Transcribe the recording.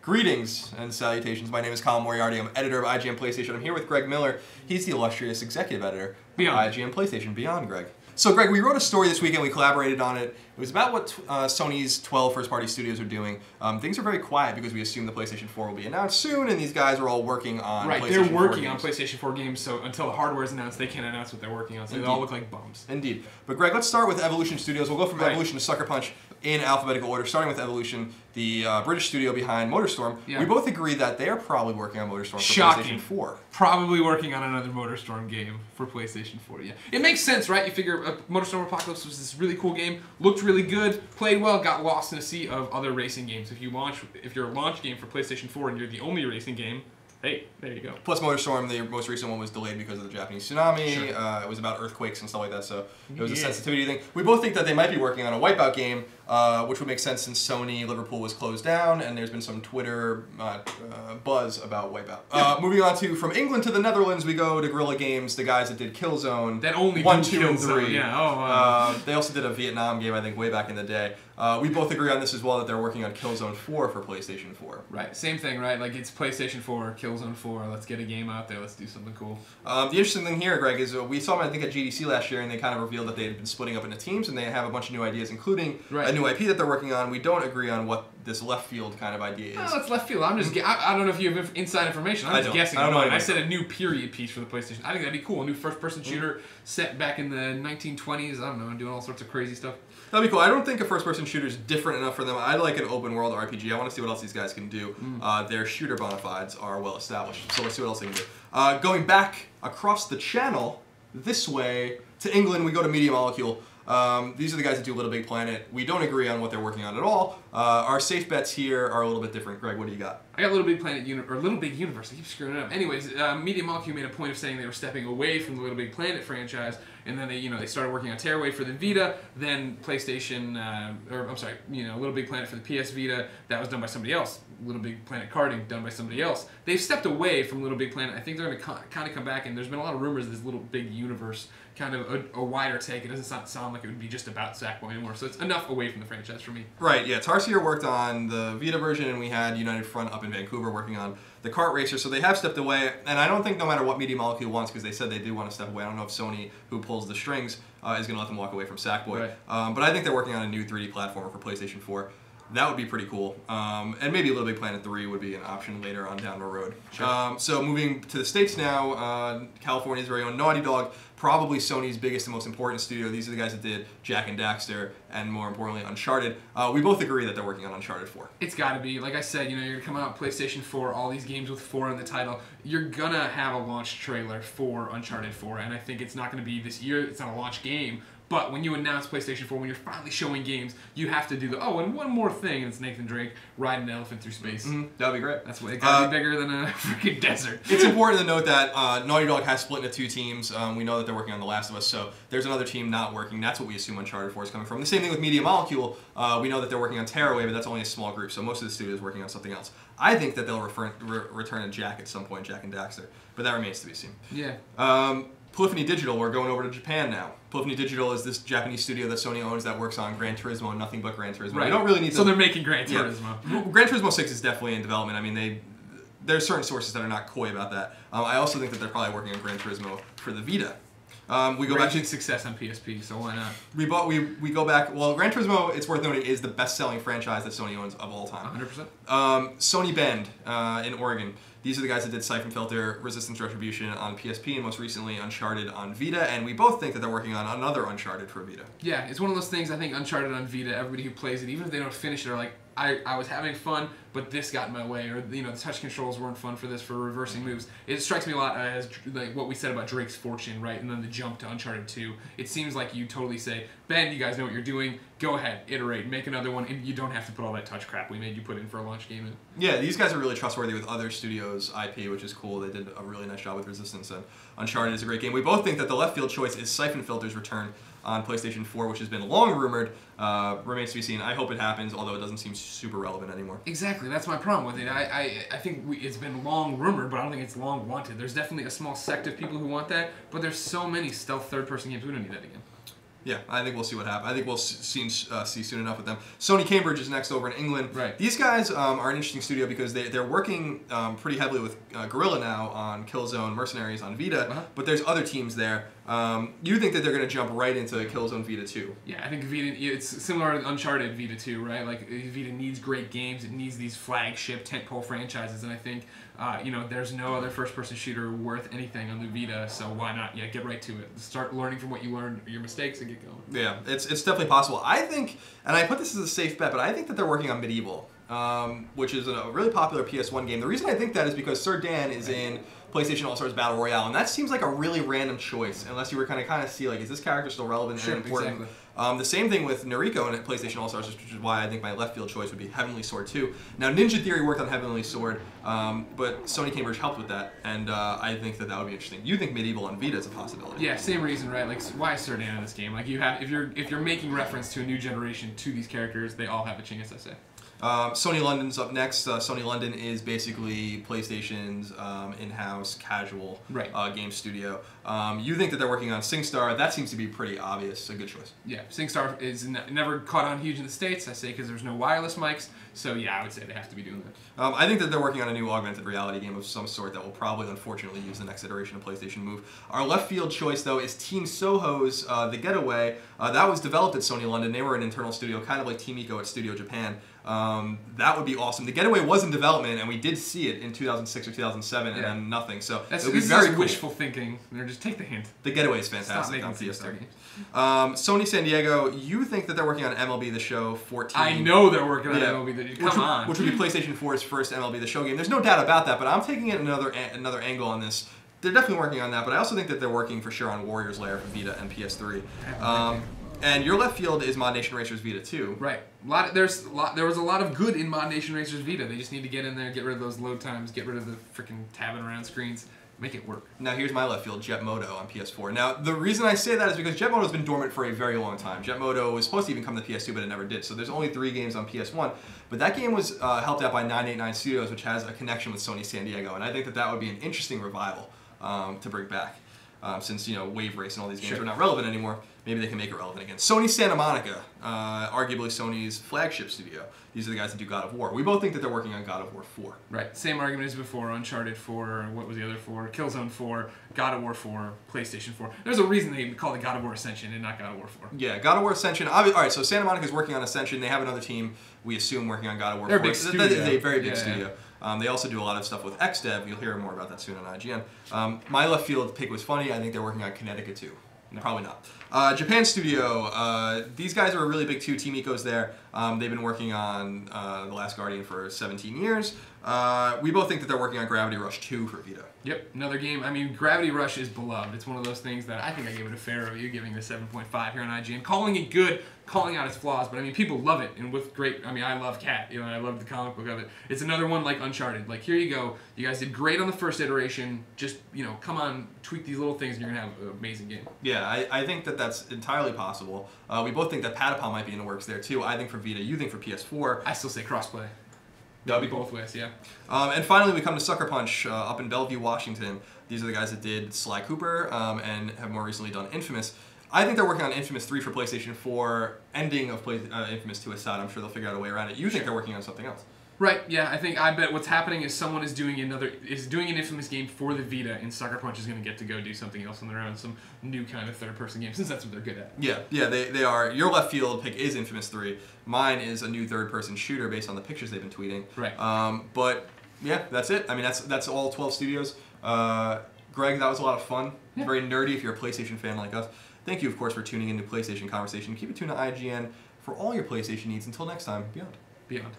Greetings and salutations. My name is Colin Moriarty. I'm editor of IGN PlayStation. I'm here with Greg Miller. He's the illustrious executive editor of IGN PlayStation. Beyond, Greg. So, Greg, we wrote a story this weekend. We collaborated on it. It was about what Sony's 12 first-party studios are doing. Things are very quiet because we assume the PlayStation 4 will be announced soon, and these guys are all working on PlayStation 4 games. Right, they're working on PlayStation 4 games, so until the hardware is announced, they can't announce what they're working on, so they all look like bums. Indeed. But, Greg, let's start with Evolution Studios. We'll go from Evolution to Sucker Punch in alphabetical order, starting with Evolution, the British studio behind MotorStorm. Yeah. We both agree that they're probably working on MotorStorm for PlayStation 4. Probably working on another MotorStorm game for PlayStation 4, yeah. It makes sense, right? You figure MotorStorm Apocalypse was this really cool game, looked really good, played well, got lost in a sea of other racing games. If you're a launch game for PlayStation 4 and you're the only racing game, hey, there you go. Plus MotorStorm, the most recent one, was delayed because of the Japanese tsunami. Sure. It was about earthquakes and stuff like that, so it was a sensitivity thing. We both think that they might be working on a Wipeout game, which would make sense since Sony Liverpool was closed down, and there's been some Twitter buzz about Wipeout. Moving on from England to the Netherlands, we go to Guerilla Games, the guys that did Killzone. That only 1, 2, and 3. Yeah. Oh, wow. They also did a Vietnam game, I think, way back in the day. We both agree on this as well, that they're working on Killzone 4 for PlayStation 4. Right, same thing, right? Like, it's PlayStation 4, Killzone 4, let's get a game out there, let's do something cool. The interesting thing here, Greg, is we saw them, I think, at GDC last year, and they kind of revealed that they had been splitting up into teams, and they have a bunch of new ideas, including a new IP that they're working on. We don't agree on what this left field kind of idea is. No, it's left field. I don't know if you have inside information. I'm just guessing. I said a new period piece for the PlayStation. I think that'd be cool. A new first-person shooter set back in the 1920s. I don't know, doing all sorts of crazy stuff. That'd be cool. I don't think a first-person shooter is different enough for them. I like an open-world RPG. I want to see what else these guys can do. Their shooter bona fides are well-established, so let's see what else they can do. Going back across the channel, this way, to England, we go to Media Molecule. These are the guys that do Little Big Planet. We don't agree on what they're working on at all. Our safe bets here are a little bit different. Greg, what do you got? I got Little Big Planet, or Little Big Universe. I keep screwing it up. Anyways, Media Molecule made a point of saying they were stepping away from the Little Big Planet franchise, and then they started working on Tearaway for the Vita, then PlayStation, Little Big Planet for the PS Vita. That was done by somebody else. Little Big Planet Karting, done by somebody else. They've stepped away from Little Big Planet. I think they're going to kind of come back, and there's been a lot of rumors of this Little Big Universe, kind of a wider take. It doesn't sound like it would be just about Sackboy anymore, so it's enough away from the franchise for me. Right, yeah. Tarsier worked on the Vita version, and we had United Front up in Vancouver working on the kart racer, so they have stepped away, and I don't think no matter what Media Molecule wants, because they said they do want to step away, I don't know if Sony, who pulls the strings, is going to let them walk away from Sackboy. Right. But I think they're working on a new 3D platformer for PlayStation 4. That would be pretty cool. And maybe Little Big Planet 3 would be an option later on down the road. Sure. So moving to the States now, California's very own Naughty Dog, probably Sony's biggest and most important studio. These are the guys that did Jak and Daxter, and more importantly, Uncharted. We both agree that they're working on Uncharted 4. It's got to be. Like I said, you're going to come out PlayStation 4, all these games with 4 in the title. You're going to have a launch trailer for Uncharted 4, and I think it's not going to be this year. It's not a launch game. But when you announce PlayStation 4, when you're finally showing games, you have to do and one more thing, and it's Nathan Drake riding an elephant through space. That'd be great. That's what it gotta be bigger than a freaking desert. It's important to note that Naughty Dog has split into 2 teams. We know that they're working on The Last of Us, so there's another team not working. That's what we assume Uncharted 4 is coming from. The same thing with Media Molecule. We know that they're working on Tearaway, but that's only a small group, so most of the studio is working on something else. I think that they'll return to Jak at some point, Jak and Daxter, but that remains to be seen. Yeah. Polyphony Digital, we're going over to Japan now. Polyphony Digital is this Japanese studio that Sony owns that works on Gran Turismo and nothing but Gran Turismo. Right. We don't really need to... So they're making Gran Turismo. Yeah. Gran Turismo 6 is definitely in development. I mean, there's certain sources that are not coy about that. I also think that they're probably working on Gran Turismo for the Vita. We go back to success on PSP, so why not? We go back. Well, Gran Turismo, it's worth noting, is the best-selling franchise that Sony owns of all time. 100%. Sony Bend in Oregon. These are the guys that did Siphon Filter, Resistance Retribution on PSP, and most recently Uncharted on Vita, and we both think that they're working on another Uncharted for Vita. Yeah, it's one of those things, I think Uncharted on Vita, everybody who plays it, even if they don't finish it, are like, I was having fun, but this got in my way, or the touch controls weren't fun for this, for reversing moves. It strikes me a lot as like what we said about Drake's Fortune, right? And then the jump to Uncharted 2. It seems like you totally say, Ben, you guys know what you're doing. Go ahead, iterate, make another one, and you don't have to put all that touch crap we made you put in for a launch game. Yeah, these guys are really trustworthy with other studios' IP, which is cool. They did a really nice job with Resistance, and Uncharted is a great game. We both think that the left field choice is Siphon Filter's return on PlayStation 4, which has been long rumored. Remains to be seen. I hope it happens, although it doesn't seem super relevant anymore. Exactly, that's my problem with it. I think it's been long rumored, but I don't think it's long wanted. There's definitely a small sect of people who want that, but there's so many stealth third-person games. We don't need that again. Yeah, I think we'll see what happens. I think we'll see soon enough with them. Sony Cambridge is next over in England. Right. These guys are an interesting studio because they're working pretty heavily with Guerrilla now on Killzone Mercenaries on Vita, but there's other teams there. You think that they're going to jump right into Killzone Vita 2? Yeah, I think Vita, it's similar to Uncharted Vita 2, right? Like, Vita needs great games. It needs these flagship tentpole franchises, and I think, there's no other first-person shooter worth anything on the Vita, so why not? Yeah, get right to it. Start learning from what you learned, your mistakes, and get going. Yeah, it's definitely possible. I think, and I put this as a safe bet, but I think that they're working on Medieval, which is a really popular PS1 game. The reason I think that is because Sir Dan is in PlayStation All-Stars Battle Royale, and that seems like a really random choice, unless you were kind of see, like, is this character still relevant and important? Exactly. The same thing with Noriko in PlayStation All-Stars, which is why I think my left field choice would be Heavenly Sword 2. Now, Ninja Theory worked on Heavenly Sword, but Sony Cambridge helped with that, and I think that would be interesting. You think Medieval on Vita is a possibility? Yeah, same reason, right? Like, why Sir Dan in this game? Like, if you're making reference to a new generation to these characters, they all have a chance, I say. Sony London's up next. Sony London is basically PlayStation's in-house casual game studio. You think that they're working on SingStar. That seems to be pretty obvious. A good choice. Yeah, SingStar is never caught on huge in the States, I say, because there's no wireless mics. So yeah, I would say they have to be doing that. I think that they're working on a new augmented reality game of some sort that will probably, unfortunately, use the next iteration of PlayStation Move. Our left field choice, though, is Team Soho's The Getaway. That was developed at Sony London. They were an internal studio, kind of like Team Ico at Studio Japan. That would be awesome. The Getaway was in development, and we did see it in 2006 or 2007, and then nothing. So it would be very cool. Wishful thinking. Just take the hint. The Getaway is fantastic on PS3. Sony San Diego, you think that they're working on MLB The Show 14. I know they're working on MLB The Show. Come on. Which would be PlayStation 4's first MLB The Show game. There's no doubt about that, but I'm taking it another angle on this. They're definitely working on that, but I also think that they're working for sure on Warriors Lair for Vita and PS3. And your left field is Mod Nation Racers Vita 2. Right. There was a lot of good in Mod Nation Racers Vita. They just need to get in there, get rid of those load times, get rid of the freaking tabbing around screens, make it work. Now here's my left field, Jet Moto on PS4. Now the reason I say that is because Jet Moto's been dormant for a very long time. Jet Moto was supposed to even come to PS2, but it never did. So there's only 3 games on PS1. But that game was helped out by 989 Studios, which has a connection with Sony San Diego, and I think that that would be an interesting revival to bring back. Since Wave Race and all these games are not relevant anymore, maybe they can make it relevant again. Sony Santa Monica, arguably Sony's flagship studio. These are the guys that do God of War. We both think that they're working on God of War 4. Right. Same argument as before. Uncharted 4. What was the other 4? Killzone 4. God of War 4. PlayStation 4. There's a reason they call it God of War Ascension and not God of War 4. Yeah, God of War Ascension. All right, so Santa Monica's working on Ascension. They have another team, we assume, working on God of War 4. They're a big studio. That is a very big studio. They also do a lot of stuff with XDev. You'll hear more about that soon on IGN. My left field pick was funny. I think they're working on Connecticut 2. No. Probably not. Japan Studio. These guys are really big too. Team Ico's there. They've been working on The Last Guardian for 17 years. We both think that they're working on Gravity Rush 2 for Vita. Yep, another game. I mean, Gravity Rush is beloved. It's one of those things that I think I gave it a fair review, giving it a 7.5 here on IGN. Calling it good, calling out its flaws, but I mean, people love it, and with great, I love Cat, and I love the comic book of it. It's another one like Uncharted. Like, here you go. You guys did great on the first iteration. Just, come on, tweak these little things, and you're going to have an amazing game. Yeah, I think that that's entirely possible. We both think that Patapon might be in the works there, too. I think for Vita, you think for PS4. I still say crossplay. That'll be both ways, yeah. And finally, we come to Sucker Punch up in Bellevue, Washington. These are the guys that did Sly Cooper and have more recently done Infamous. I think they're working on Infamous 3 for PlayStation 4, ending of Infamous 2 aside. I'm sure they'll figure out a way around it. You think they're working on something else? Right, yeah, I bet what's happening is someone is doing an Infamous game for the Vita, and Sucker Punch is going to get to go do something else on their own, some new kind of third-person game, since that's what they're good at. Yeah, they are. Your left field pick is Infamous 3. Mine is a new third-person shooter based on the pictures they've been tweeting. Right. But yeah, that's it. I mean, that's all 12 studios. Greg, that was a lot of fun. Yeah. Very nerdy if you're a PlayStation fan like us. Thank you, of course, for tuning into PlayStation Conversation. Keep it tuned to IGN for all your PlayStation needs. Until next time, beyond. Beyond.